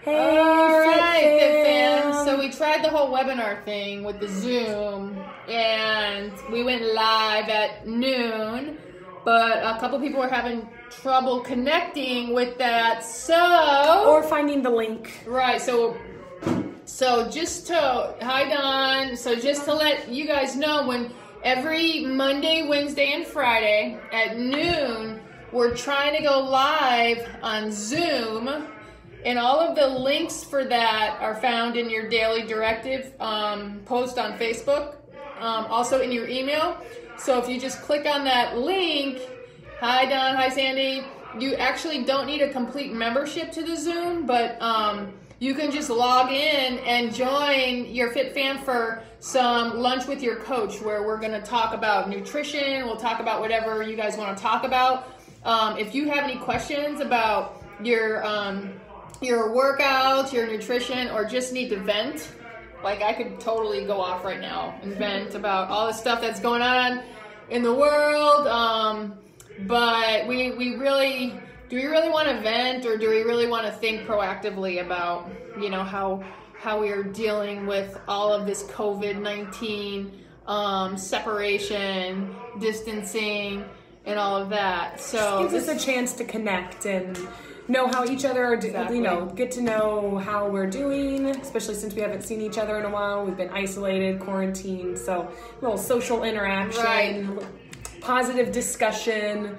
Hey, All right, Fit Fit Fam. Fam. So we tried the whole webinar thing with the Zoom, and we went live at noon, but a couple people were having trouble connecting with that. Or finding the link. Right, so just to, hi Don, so just to let you guys know, when every Monday, Wednesday, and Friday at noon, we're trying to go live on Zoom, and all of the links for that are found in your daily directive post on Facebook, also in your email. So if you just click on that link, hi Don, hi Sandy, you actually don't need a complete membership to the Zoom, but you can just log in and join your Fit Fam for some lunch with your coach, where we're going to talk about nutrition. We'll talk about whatever you guys want to talk about. If you have any questions about your workouts, your nutrition, or just need to vent, like I could totally go off right now and vent about all the stuff that's going on in the world. But we really, do we really want to vent, or do we really want to think proactively about, you know, how we are dealing with all of this COVID-19, separation, distancing, and all of that. So Gives us a chance to connect and know how each other are doing, Exactly. you know, get to know how we're doing, especially since we haven't seen each other in a while. We've been isolated, quarantined, so a little social interaction, Right. positive discussion,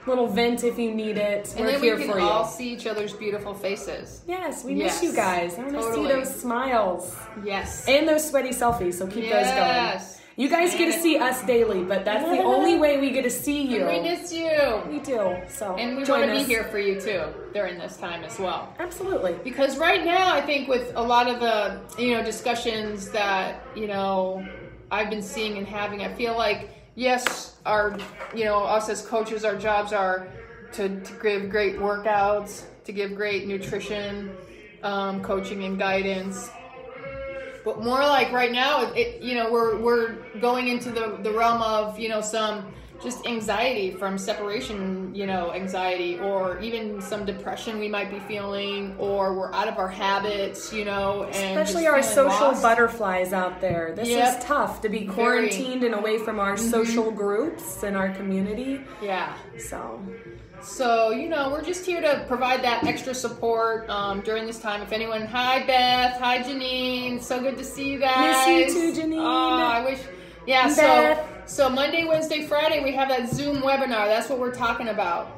little vent if you need it. and We're then here we for can you. all see each other's beautiful faces. Yes, we Yes, miss you guys. I want to see totally. those smiles Yes. and those sweaty selfies, so keep those going. Yes. You guys get to see us daily, but that's the only way we get to see you. We miss you. We do, so And we join want to be us. here for you too during this time as well. Absolutely. Because right now, I think with a lot of the, you know, discussions that, you know, I've been seeing and having, I feel like, yes, our, you know, us as coaches, our jobs are to give great workouts, to give great nutrition, coaching and guidance. But more like right now, you know, we're going into the realm of, you know, some just anxiety from separation, you know, anxiety, or even some depression we might be feeling, or we're out of our habits, you know, and Especially just our feeling social lost. butterflies out there. This Yep. is tough to be quarantined and away from our social groups and our community. Yeah. So, You know, we're just here to provide that extra support during this time. If anyone, hi Beth, hi Janine, so good to see you guys. Miss you too, Janine. Oh, I wish. Yeah. Beth. So Monday, Wednesday, Friday, we have that Zoom webinar. That's what we're talking about.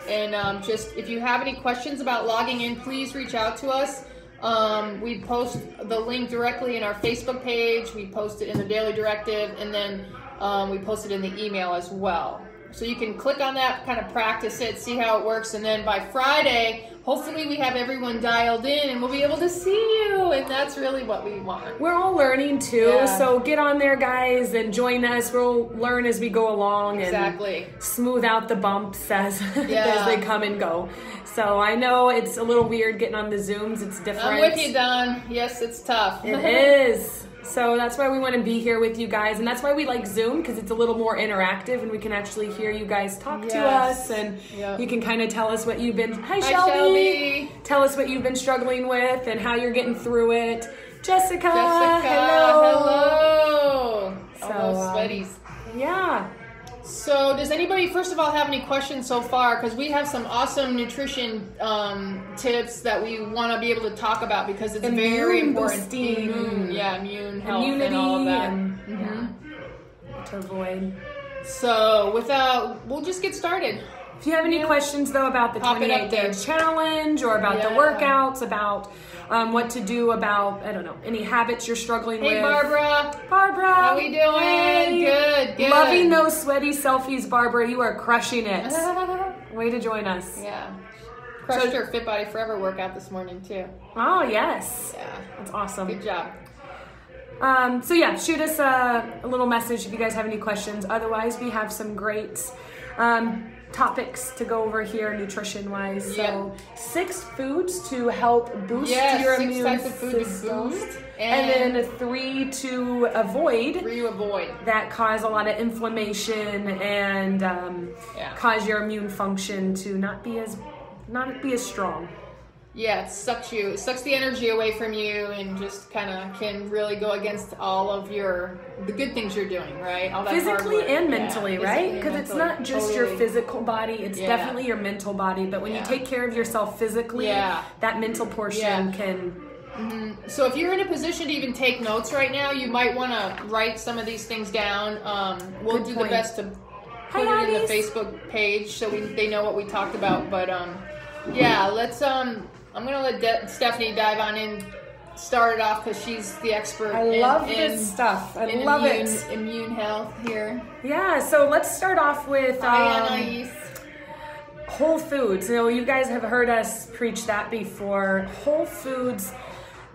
And just if you have any questions about logging in, please reach out to us. We post the link directly in our Facebook page. We post it in the Daily Directive, and then we post it in the email as well. So you can click on that, kind of practice it, see how it works, and then by Friday, hopefully we have everyone dialed in and we'll be able to see you, and that's really what we want. we're all learning too, Yeah. so get on there, guys, and join us. We'll learn as we go along Exactly. and smooth out the bumps as, Yeah. as they come and go. So I know it's a little weird getting on the Zooms. It's different. I'm with you, Don. Yes, it's tough. It is. So that's why we want to be here with you guys, and that's why we like Zoom, because it's a little more interactive and we can actually hear you guys talk to Yes. us, and Yep. you can kind of tell us what you've been. Hi, Hi, Shelby. Shelby. Tell us what you've been struggling with and how you're getting through it. Jessica. Hello. So, All those sweaties. Yeah. So does anybody, first of all, have any questions so far? Because we have some awesome nutrition tips that we want to be able to talk about, because it's very Immune important. boosting. Immune health, Immunity and all of that. and to avoid. So we'll just get started. If you have any questions, though, about the Pop it up 28-day there. challenge, or about the Yeah. workouts, about what to do about, I don't know, any habits you're struggling Hey, with. Barbara. Barbara. How we doing? Hey. Good. Loving those sweaty selfies, Barbara. You are crushing it. Way to join us. Yeah. Crushed her Fit Body Forever workout this morning, too. Oh, yes. Yeah. That's awesome. Good job. So yeah, shoot us a little message if you guys have any questions. Otherwise, we have some great topics to go over here nutrition-wise. So 6 foods to help boost your 6 immune types of food to system. boost. And then 3 to avoid that cause a lot of inflammation and cause your immune function to not be as strong. Yeah, it sucks the energy away from you, and just kind of can really go against all of the good things you're doing, right? All that physically hard work. and mentally, right? Because it's not just your physical body, it's definitely your mental body. But when you take care of yourself physically, that mental portion can... So if you're in a position to even take notes right now, you might want to write some of these things down. We'll do the best to put it in the Facebook page so they know what we talked about. But yeah, let's... I'm going to let Stephanie dive on in, start it off, because she's the expert love this stuff. I love it. Immune health here. Yeah, so let's start off with whole foods. You know, you guys have heard us preach that before. Whole foods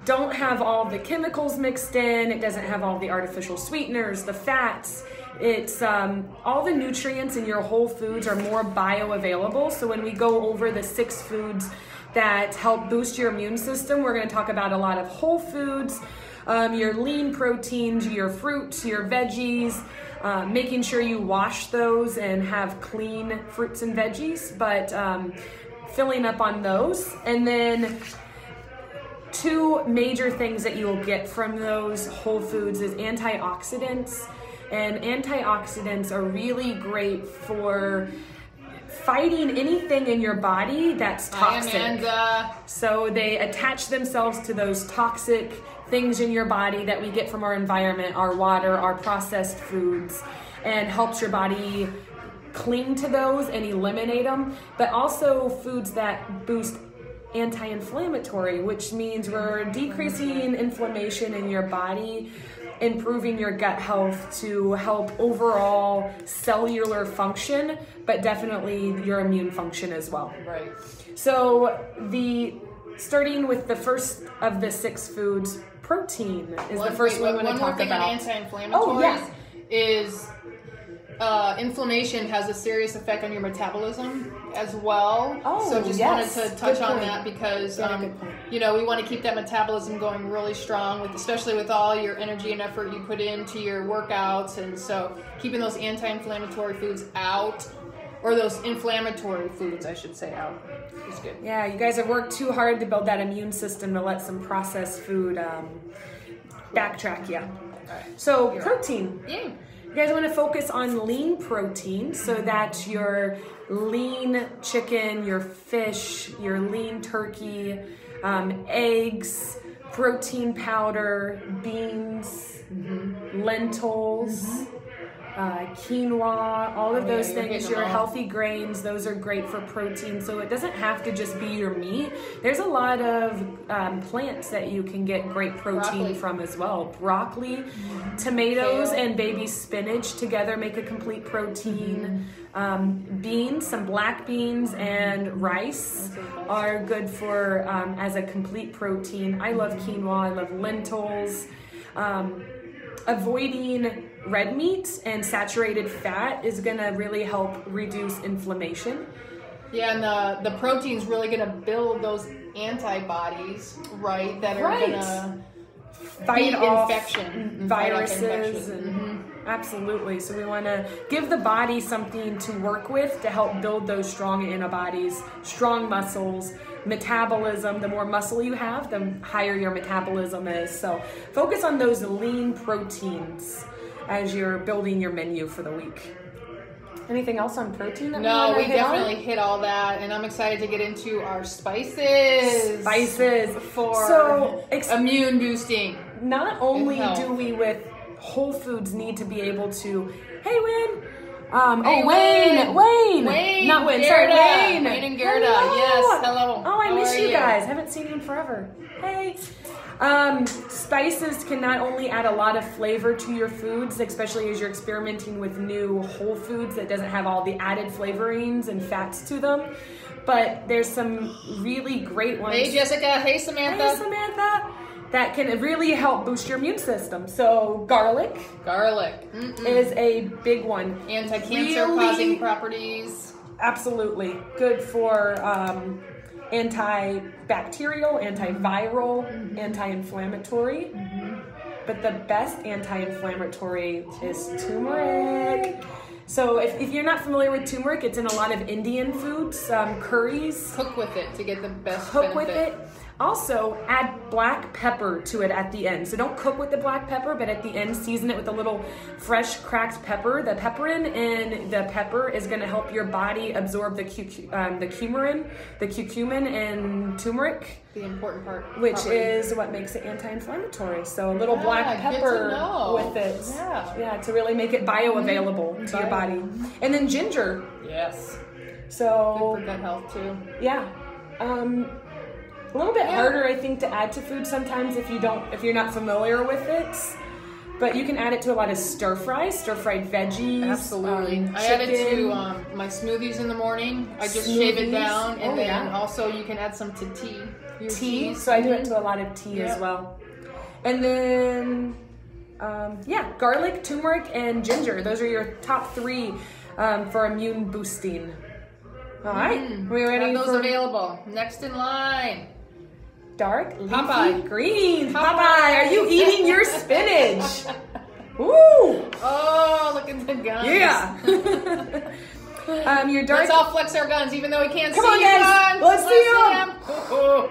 don't have all the chemicals mixed in. It doesn't have all the artificial sweeteners, the fats. It's all the nutrients in your whole foods are more bioavailable. So when we go over the 6 foods that help boost your immune system, we're going to talk about a lot of whole foods, your lean proteins, your fruits, your veggies, making sure you wash those and have clean fruits and veggies, but filling up on those. And then 2 major things that you will get from those whole foods is antioxidants. And antioxidants are really great for fighting anything in your body that's toxic. So they attach themselves to those toxic things in your body that we get from our environment, our water, our processed foods, and helps your body cling to those and eliminate them. But also foods that boost anti-inflammatory, which means we're decreasing inflammation in your body, improving your gut health to help overall cellular function, but definitely your immune function as well. Right. So starting with the first of the 6 foods, protein is the first one we're going to talk about. One more thing on anti-inflammatories is inflammation has a serious effect on your metabolism as well. So just wanted to touch on that because you know, we want to keep that metabolism going really strong, especially with all your energy and effort you put into your workouts. And so keeping those anti-inflammatory foods out, or those inflammatory foods, I should say, out, is good. Yeah, you guys have worked too hard to build that immune system to let some processed food backtrack you. So protein. Yeah. You guys want to focus on lean protein, so that's your lean chicken, your fish, your lean turkey, eggs, protein powder, beans, lentils, quinoa, all of those things, your healthy grains, those are great for protein. So it doesn't have to just be your meat. There's a lot of plants that you can get great protein from as well. Broccoli, tomatoes, and baby spinach together make a complete protein. Beans, some black beans and rice are good for as a complete protein. I love quinoa, I love lentils. Avoiding red meat and saturated fat is going to really help reduce inflammation. Yeah, and the protein's really going to build those antibodies, right, that are going to fight off infection, viruses. And absolutely. So we want to give the body something to work with to help build those strong antibodies, strong muscles, metabolism. The more muscle you have, the higher your metabolism is. So focus on those lean proteins as you're building your menu for the week. Anything else on protein? No, we definitely hit all that, and I'm excited to get into our spices. Spices for immune boosting. Not only do we with Whole Foods need to be able to, hey Wayne, Wayne, not Wayne, sorry, Wayne and Gerda, yes, hello. Oh, I miss you guys. Haven't seen you in forever. Hey. Spices can not only add a lot of flavor to your foods, especially as you're experimenting with new whole foods that doesn't have all the added flavorings and fats to them, but there's some really great ones. Hey Jessica, hey Samantha. Hey Samantha. That can really help boost your immune system. So garlic is a big one. Anti-cancer causing properties. Absolutely. Good for antibacterial, antiviral, anti-inflammatory. But the best anti-inflammatory is turmeric. So if you're not familiar with turmeric, it's in a lot of Indian foods, curries. Cook with it to get the best Cook with benefit. it. Also, add black pepper to it at the end. So don't cook with the black pepper, but at the end, season it with a little fresh cracked pepper. The pepperin in the pepper is going to help your body absorb the curcumin and turmeric, The important part. which is what makes it anti-inflammatory. So a little black good to pepper know. with it. Yeah. To really make it bioavailable to your body. And then ginger. Yes. So Good for gut health too. yeah. A little bit harder, I think, to add to food sometimes if you're not familiar with it. But you can add it to a lot of stir fried veggies. Absolutely. I add it to my smoothies in the morning. I just shave it down, and then also you can add some to tea. Tea. So I do it to a lot of tea as well. And then, garlic, turmeric, and ginger. Those are your top 3 for immune boosting. All right. We ready? Have those available. Next in line. Dark leafy Popeye. greens. Popeye, are you eating your spinach? Woo! Oh, look at the guns. Yeah. Your dark. Let's all flex our guns, even though we can't Come see on, guys. them. Let's see them. Oh,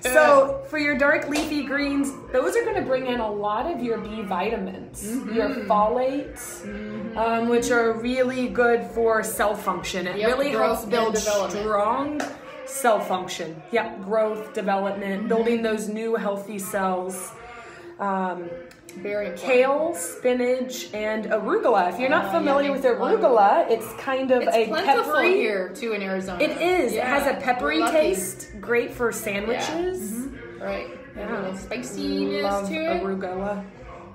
So for your dark leafy greens, those are going to bring in a lot of your B vitamins, your folates, which are really good for cell function. It really helps build strong cell function. Yep, growth, development, building those new healthy cells. Very important. Kale, spinach, and arugula. If you're not familiar with arugula, it's kind of a plentiful peppery here too in Arizona. It is. Yeah, it has a peppery we're lucky. taste. Great for sandwiches. Right. Yeah. A little spiciness Love to it. arugula.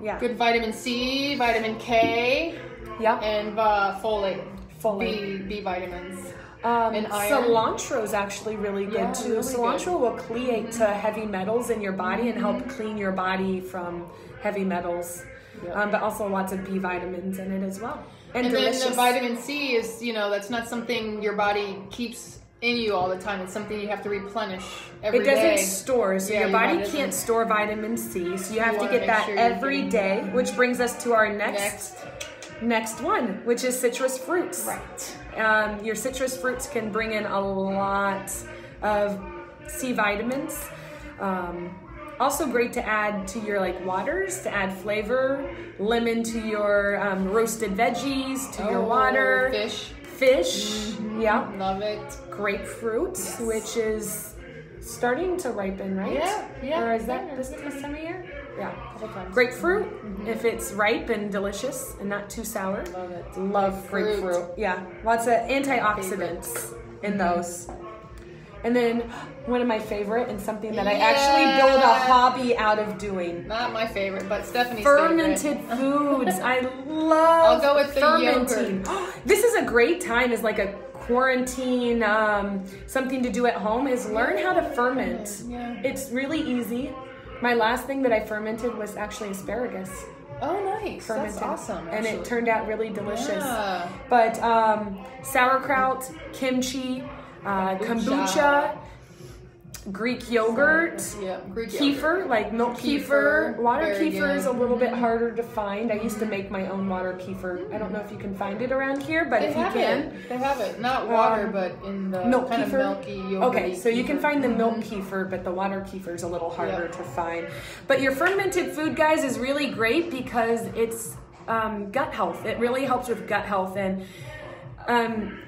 Yeah. Good vitamin C, vitamin K, Yeah. and folate. Folate. B vitamins. And iron. Cilantro is actually really good too. really Cilantro will cleate to heavy metals in your body and help clean your body from heavy metals. But also lots of B vitamins in it as well. And delicious. Then the vitamin C is, that's not something your body keeps in you all the time. It's something you have to replenish every day. It doesn't store, so your body doesn't. can't store vitamin C. So you have to wanna get make that sure you're every getting day, that. which brings us to our next one, which is citrus fruits. Right. Your citrus fruits can bring in a lot of C vitamins. Also great to add to your waters, to add flavor. Lemon to your roasted veggies, to your water. Fish. Yeah. Love it. Grapefruit, which is starting to ripen, right? Yeah. Or is that this time of year? Yeah. Grapefruit, if it's ripe and delicious and not too sour. Love it. Love grapefruit. Yeah. Lots of antioxidants in those. And then one of my favorite, and something that I actually build a hobby out of doing. Not my favorite, but Stephanie's fermented favorite. foods. I love I'll go with the fermenting. yogurt. This is a great time as a quarantine, something to do at home is learn how to ferment. Yeah. It's really easy. My last thing that I fermented was actually asparagus. Oh, nice. Fermented. That's awesome. And it turned out really delicious. Yeah. But sauerkraut, kimchi, kombucha, Greek yogurt, Greek kefir, milk kefir. Water Very kefir is a good. little bit harder to find. I used to make my own water kefir. I don't know if you can find it around here, but if you can. They have it. Not water, but in the Milk kind kefir? of milky yogurt. Okay, so you can find the milk kefir, but the water kefir is a little harder to find. But your fermented food, guys, is really great because it's gut health. It really helps with gut health. And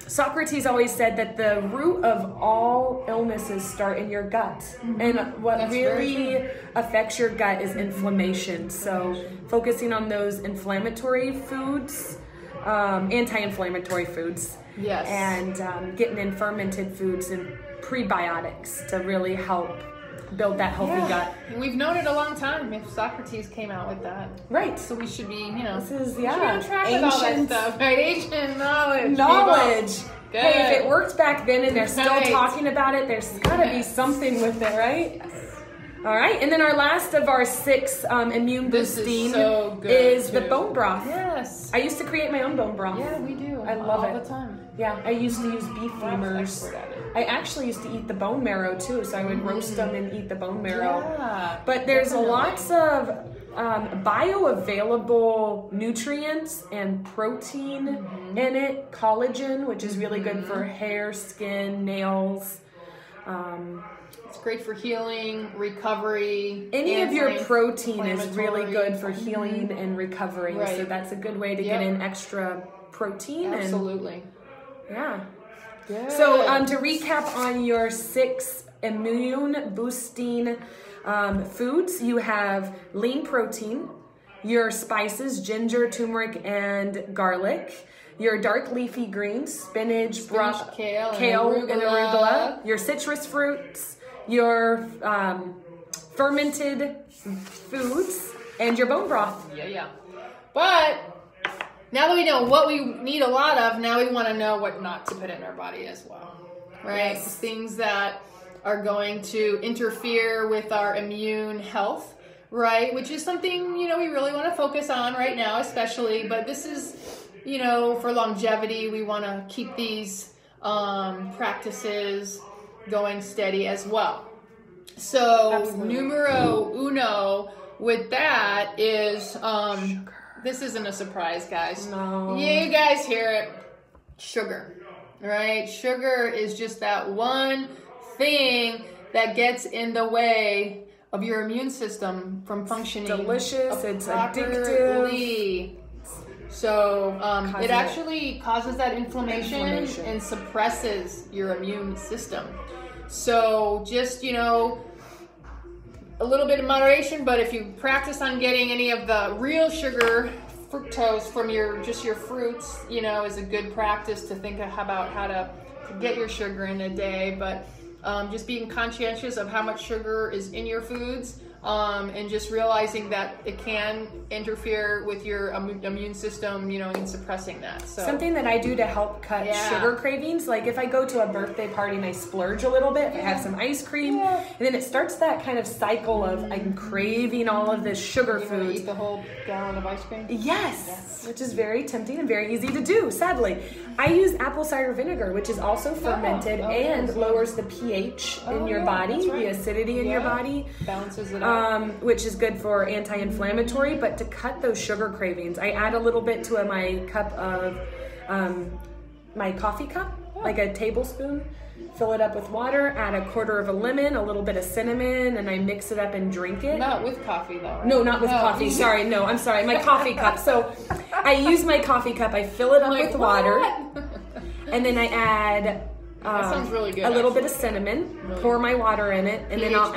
Socrates always said that the root of all illnesses start in your gut. And what really affects your gut is inflammation. So focusing on those inflammatory foods, anti-inflammatory foods. Yes. And getting in fermented foods and prebiotics to really help build that healthy gut. And we've known it a long time. If Socrates came out with that, Right. so we should be, This is should be on track with all that ancient stuff, right? Ancient knowledge. knowledge. Good. Hey, if it worked back then and they're still Right. talking about it, there's got to be something with it, right? All right, and then our last of our 6 immune This boosting is so good, is the too. bone broth. Yes. I used to create my own bone broth. Yeah, we do. I love all it. the time. Yeah, I used to use beef Rob's femurs. expert at it. I actually used to eat the bone marrow too, so I would roast them and eat the bone marrow. Yeah, but there's definitely. lots of bioavailable nutrients and protein in it. Collagen, which is really good for hair, skin, nails. It's great for healing, recovery. Any of your protein is really good for healing and recovering. Right. So that's a good way to get in extra protein. Absolutely. Yeah. Good. So to recap on your 6 immune boosting foods, you have lean protein, your spices, ginger, turmeric, and garlic, your dark leafy greens, spinach, kale, and arugula, your citrus fruits, your fermented foods, and your bone broth. Yeah. But now that we know what we need a lot of, now we want to know what not to put in our body as well, right? Yes. Things that are going to interfere with our immune health, right? Which is something, we really want to focus on right now, especially, but this is, for longevity, we want to keep these practices going steady as well. So Absolutely. numero uno with that is, this isn't a surprise, guys. No. You guys hear it. Sugar, right? Sugar is just that one thing that gets in the way of your immune system from functioning. Delicious. It's properly. addictive. So it actually causes that inflammation Inflammation. and suppresses your immune system. So just, a little bit of moderation, but if you practice on getting any of the real sugar, fructose from your fruits, is a good practice to think about how to get your sugar in a day. But just being conscientious of how much sugar is in your foods, and just realizing that it can interfere with your immune system, in suppressing that. So something that I do to help cut sugar cravings, like if I go to a birthday party and I splurge a little bit, I have some ice cream, and then it starts that kind of cycle of I'm craving all of this sugar food. Eat the whole gallon of ice cream? Yes, which is very tempting and very easy to do, sadly. I use apple cider vinegar, which is also fermented and lowers the pH in your body, the acidity in your body. Balances it out. Which is good for anti-inflammatory, but to cut those sugar cravings, I add a little bit to my cup of, my coffee cup, like a tablespoon, fill it up with water, add a quarter of a lemon, a little bit of cinnamon, and I mix it up and drink it. Not with coffee though, right? No, not with coffee. Sorry, no, I'm sorry. My coffee cup. So I use my coffee cup, I fill it up with water, and then I add that sounds really good, a little bit of cinnamon, pour my water in it, and then I'll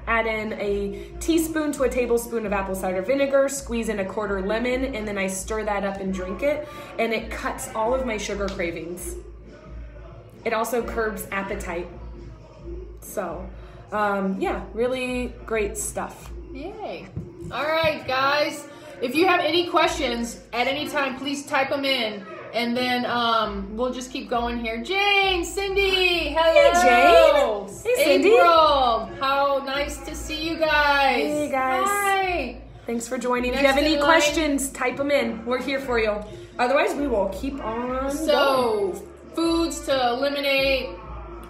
add in a teaspoon to a tablespoon of apple cider vinegar, squeeze in a quarter lemon, and then I stir that up and drink it, and it cuts all of my sugar cravings. It also curbs appetite. So, really great stuff. Yay. All right, guys. If you have any questions at any time, please type them in. And then we'll just keep going here. Jane, Cindy, hello. Hey, Jane. Hey, Cindy. April, how nice to see you guys. Hey, guys. Hi. Thanks for joining. If you have any questions, type them in. We're here for you. Otherwise, we will keep on going. Foods to eliminate,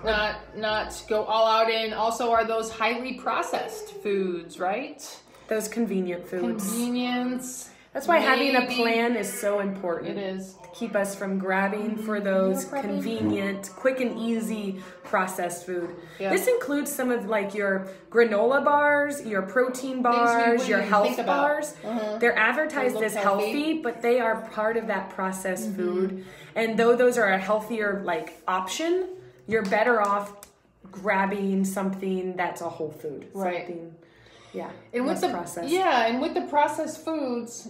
not go all out in. Also, are those highly processed foods, right? Those convenient foods. Convenience. That's why having a plan is so important. It is. To keep us from grabbing for those convenient, quick and easy processed food. Yeah. This includes some of like your granola bars, your protein bars, your health bars. They're advertised as healthy, but they are part of that processed food. And though those are a healthier like option, you're better off grabbing something that's a whole food. Right. Something, yeah. And with the processed. Yeah, and with the processed foods,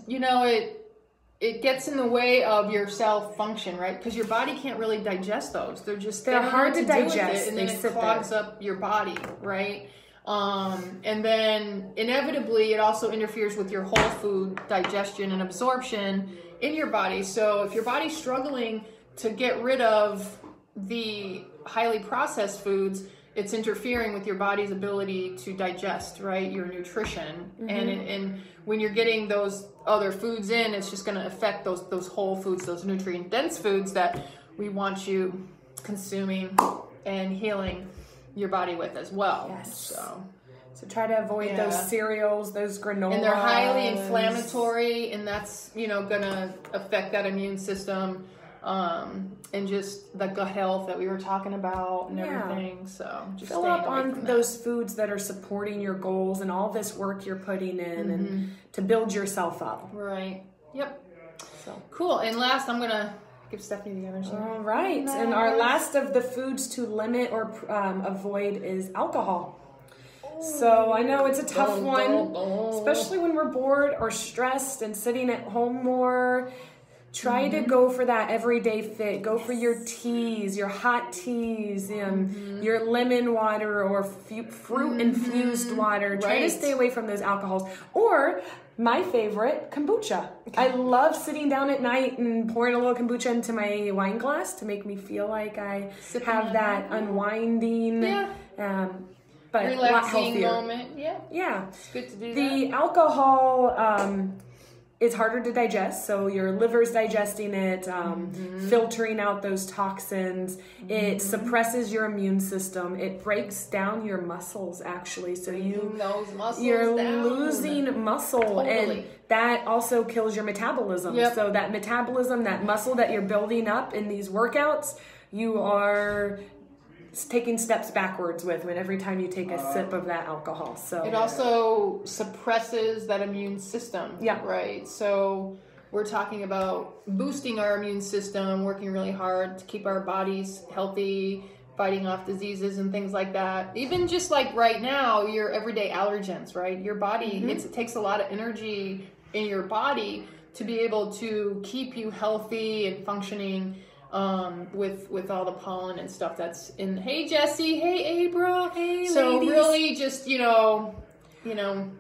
it gets in the way of your cell function, right? Because your body can't really digest those. They're hard to digest, and then it clogs up your body, right? And then inevitably, it also interferes with your whole food digestion and absorption in your body. So if your body's struggling to get rid of the highly processed foods, it's interfering with your body's ability to digest, right? Your nutrition. And when you're getting those other foods in, it's just going to affect those whole foods, those nutrient dense foods that we want you consuming and healing your body with as well. Yes. So try to avoid those cereals, those granola. And they're highly inflammatory, and that's, gonna affect that immune system, and just the gut health that we were talking about and everything. So just fill up on those foods that are supporting your goals and all this work you're putting in and to build yourself up. Right. Yep. So cool. And last, I'm gonna give Stephanie the others. All right. And our last of the foods to limit or avoid is alcohol. So I know it's a tough one, especially when we're bored or stressed and sitting at home more. Try to go for that everyday fit. Go for your teas, your hot teas, your lemon water or fruit infused water. Try to stay away from those alcohols. Or my favorite, kombucha. I love sitting down at night and pouring a little kombucha into my wine glass to make me feel like I have that unwinding, but a lot healthier moment. Yeah. It's good to do that. The alcohol is harder to digest, so your liver's digesting it, filtering out those toxins. It suppresses your immune system. It breaks down your muscles, actually. So you're losing muscle, and that also kills your metabolism. So that metabolism, that muscle that you're building up in these workouts, you are taking steps backwards with every time you take a sip of that alcohol. So it also suppresses that immune system. Right. So we're talking about boosting our immune system, working really hard to keep our bodies healthy, fighting off diseases and things like that. Even just like right now, your everyday allergens, right? Your body, it takes a lot of energy in your body to be able to keep you healthy and functioning, with all the pollen and stuff that's in. Hey Jesse, hey Abra, hey so ladies. Really just we're not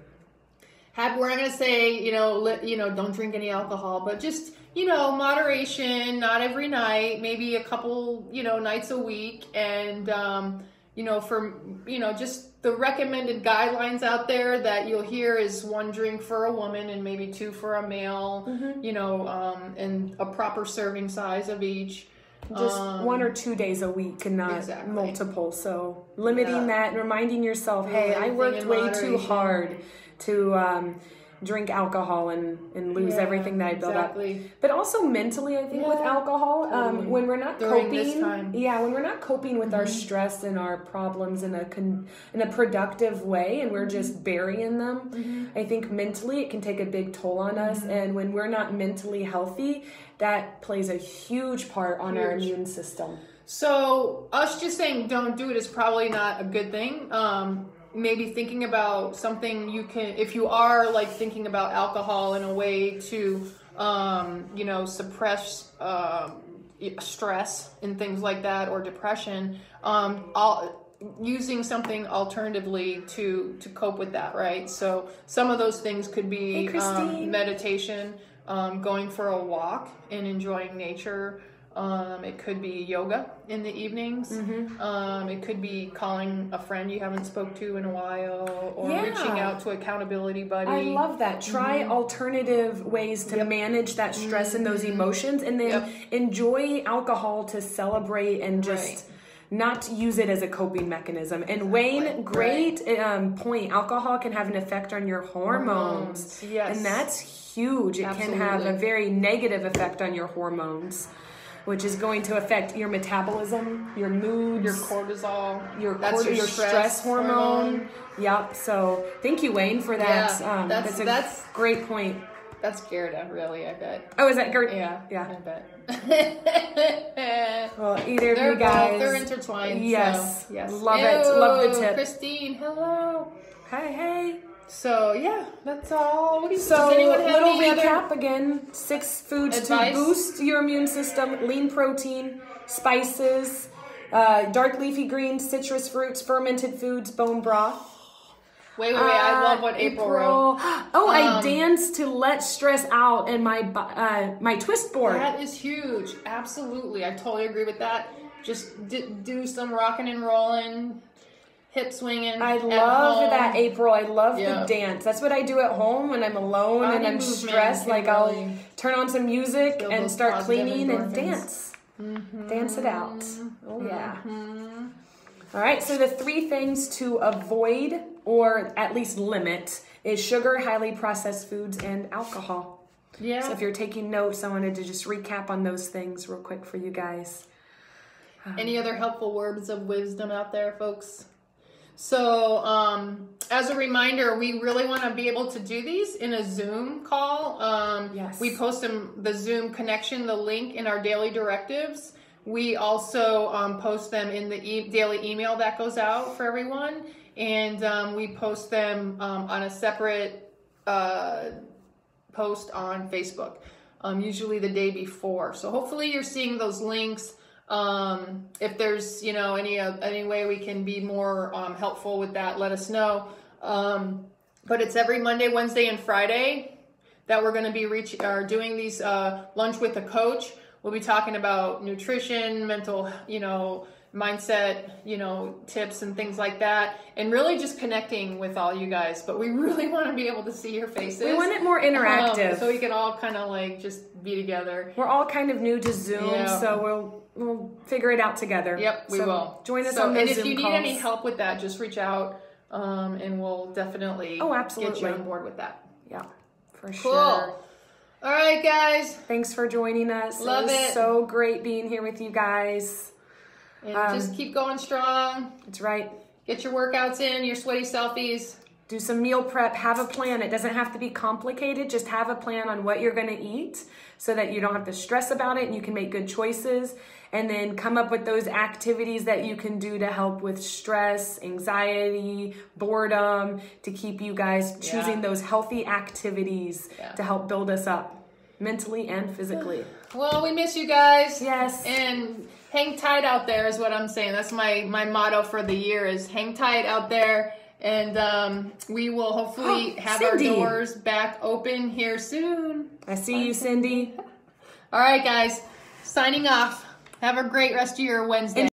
gonna say don't drink any alcohol, but just moderation, not every night, maybe a couple nights a week, and just the recommended guidelines out there that you'll hear is 1 drink for a woman and maybe 2 for a male, and a proper serving size of each. Just 1 or 2 days a week and not multiple. So limiting that and reminding yourself, hey, I worked way too hard to drink alcohol and lose everything that I built up. But also mentally, I think with alcohol, when we're not coping, when we're not coping with our stress and our problems in a productive way, and we're just burying them, I think mentally it can take a big toll on us. And when we're not mentally healthy, that plays a huge part on our immune system. So us just saying don't do it is probably not a good thing. Maybe thinking about something you can, if you are like thinking about alcohol in a way to, suppress stress and things like that, or depression, using something alternatively to cope with that, right? So some of those things could be meditation, going for a walk and enjoying nature. It could be yoga in the evenings. It could be calling a friend you haven't spoke to in a while, or reaching out to accountability buddy. I love that. Try alternative ways to manage that stress and those emotions, and then enjoy alcohol to celebrate and just not use it as a coping mechanism. And Wayne, great point. Alcohol can have an effect on your hormones. And that's huge. It can have a very negative effect on your hormones, which is going to affect your metabolism, your mood, your cortisol, your stress hormone. Yep. So thank you, Wayne, for that. That's a great point. That's Gerda, really, I bet. Oh, is that Gerda? Yeah. I bet. Well, either of you guys. They're intertwined. Yes. So, yes. Love it. Love the tip. Christine, hello. Hey. So that's all. Does anyone have little recap again. 6 foods to boost your immune system: lean protein, spices, dark leafy greens, citrus fruits, fermented foods, bone broth. Wait, I love what April wrote. I danced to let stress out in my twist board. That is huge. Absolutely. I totally agree with that. Just do some rocking and rolling, hip swinging. I love that, April. I love the dance. That's what I do at home when I'm alone and I'm stressed. Like I'll turn on some music and start cleaning and dance. Dance it out. Oh, yeah. All right, so the 3 things to avoid or at least limit is sugar, highly processed foods, and alcohol. Yeah. So if you're taking notes, I wanted to just recap on those things real quick for you guys. Any other helpful words of wisdom out there, folks? So, as a reminder, we really want to be able to do these in a Zoom call. Yes. We post the Zoom connection, the link in our daily directives. We also post them in the daily email that goes out for everyone. And we post them on a separate post on Facebook, usually the day before. So hopefully you're seeing those links. If there's, any way we can be more helpful with that, let us know. But it's every Monday, Wednesday, and Friday that we're going to be doing these Lunch with a Coach. We'll be talking about nutrition, mental, mindset, tips and things like that, and really just connecting with all you guys. But we really want to be able to see your faces. We want it more interactive. So we can all kind of just be together. We're all kind of new to Zoom, so we'll figure it out together. Yep, we will. Join us on those Zoom calls. And if you need any help with that, just reach out, and we'll definitely get you on board with that. Yeah, for Cool. sure. All right, guys. Thanks for joining us. Love it. Was it. so great being here with you guys. And just keep going strong. That's right. Get your workouts in, your sweaty selfies. Do some meal prep. Have a plan. It doesn't have to be complicated. Just have a plan on what you're going to eat so that you don't have to stress about it and you can make good choices. And then come up with those activities that you can do to help with stress, anxiety, boredom, to keep you guys choosing those healthy activities to help build us up mentally and physically. Well, we miss you guys. Yes. And hang tight out there is what I'm saying. That's my motto for the year is hang tight out there. And we will hopefully have Cindy. our doors back open here soon. I see you, Cindy. All right, guys. Signing off. Have a great rest of your Wednesday.